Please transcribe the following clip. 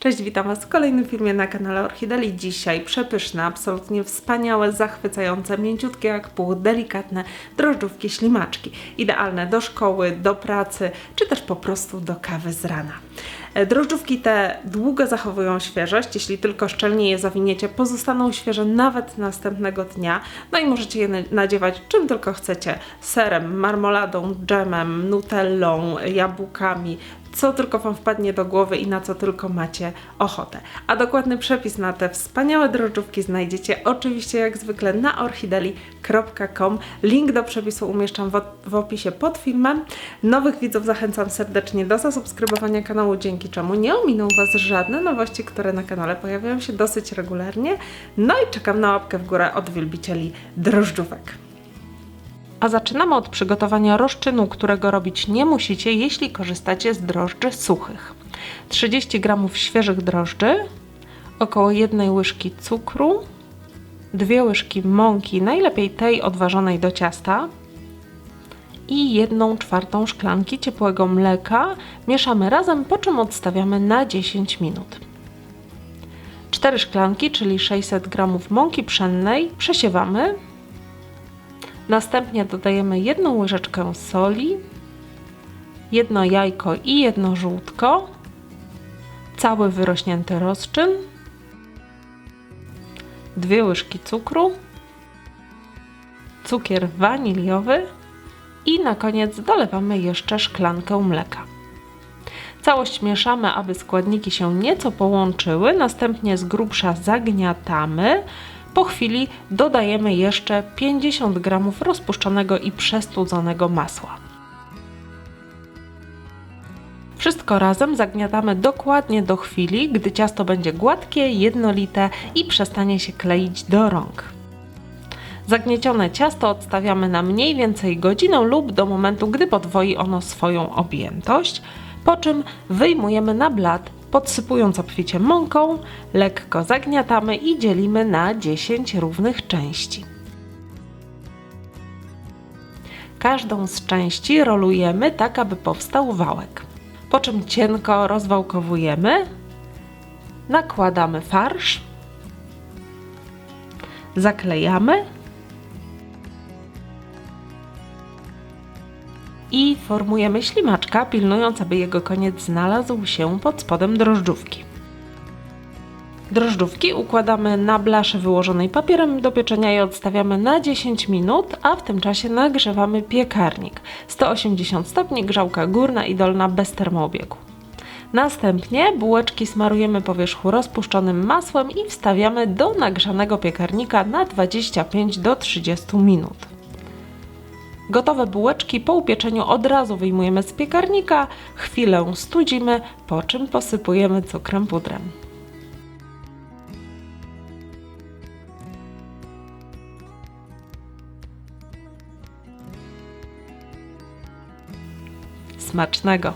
Cześć, witam Was w kolejnym filmie na kanale Orchideli. Dzisiaj przepyszne, absolutnie wspaniałe, zachwycające, mięciutkie jak puch, delikatne drożdżówki ślimaczki. Idealne do szkoły, do pracy, czy też po prostu do kawy z rana. Drożdżówki te długo zachowują świeżość, jeśli tylko szczelnie je zawiniecie, pozostaną świeże nawet następnego dnia. No i możecie je nadziewać czym tylko chcecie. Serem, marmoladą, dżemem, nutellą, jabłkami, co tylko Wam wpadnie do głowy i na co tylko macie ochotę. A dokładny przepis na te wspaniałe drożdżówki znajdziecie oczywiście jak zwykle na orchideli.com. Link do przepisu umieszczam w opisie pod filmem. Nowych widzów zachęcam serdecznie do zasubskrybowania kanału, dzięki czemu nie ominą Was żadne nowości, które na kanale pojawiają się dosyć regularnie. No i czekam na łapkę w górę od wielbicieli drożdżówek. A zaczynamy od przygotowania rozczynu, którego robić nie musicie, jeśli korzystacie z drożdży suchych. 30 g świeżych drożdży, około 1 łyżki cukru, 2 łyżki mąki, najlepiej tej odważonej do ciasta i 1/4 szklanki ciepłego mleka. Mieszamy razem, po czym odstawiamy na 10 minut. 4 szklanki, czyli 600 g mąki pszennej przesiewamy. Następnie dodajemy 1 łyżeczkę soli, 1 jajko i 1 żółtko, cały wyrośnięty rozczyn, 2 łyżki cukru, cukier waniliowy i na koniec dolewamy jeszcze szklankę mleka. Całość mieszamy, aby składniki się nieco połączyły, następnie z grubsza zagniatamy. Po chwili dodajemy jeszcze 50 g rozpuszczonego i przestudzonego masła. Wszystko razem zagniatamy dokładnie do chwili, gdy ciasto będzie gładkie, jednolite i przestanie się kleić do rąk. Zagniecione ciasto odstawiamy na mniej więcej godzinę lub do momentu, gdy podwoi ono swoją objętość, po czym wyjmujemy na blat, podsypując obficie mąką, lekko zagniatamy i dzielimy na 10 równych części. Każdą z części rolujemy tak, aby powstał wałek. Po czym cienko rozwałkowujemy, nakładamy farsz, zaklejamy i formujemy ślimaczka, pilnując, aby jego koniec znalazł się pod spodem drożdżówki. Drożdżówki układamy na blaszy wyłożonej papierem do pieczenia i odstawiamy na 10 minut, a w tym czasie nagrzewamy piekarnik. 180 stopni, grzałka górna i dolna bez termoobiegu. Następnie bułeczki smarujemy po wierzchu rozpuszczonym masłem i wstawiamy do nagrzanego piekarnika na 25 do 30 minut. Gotowe bułeczki po upieczeniu od razu wyjmujemy z piekarnika, chwilę studzimy, po czym posypujemy cukrem pudrem. Smacznego!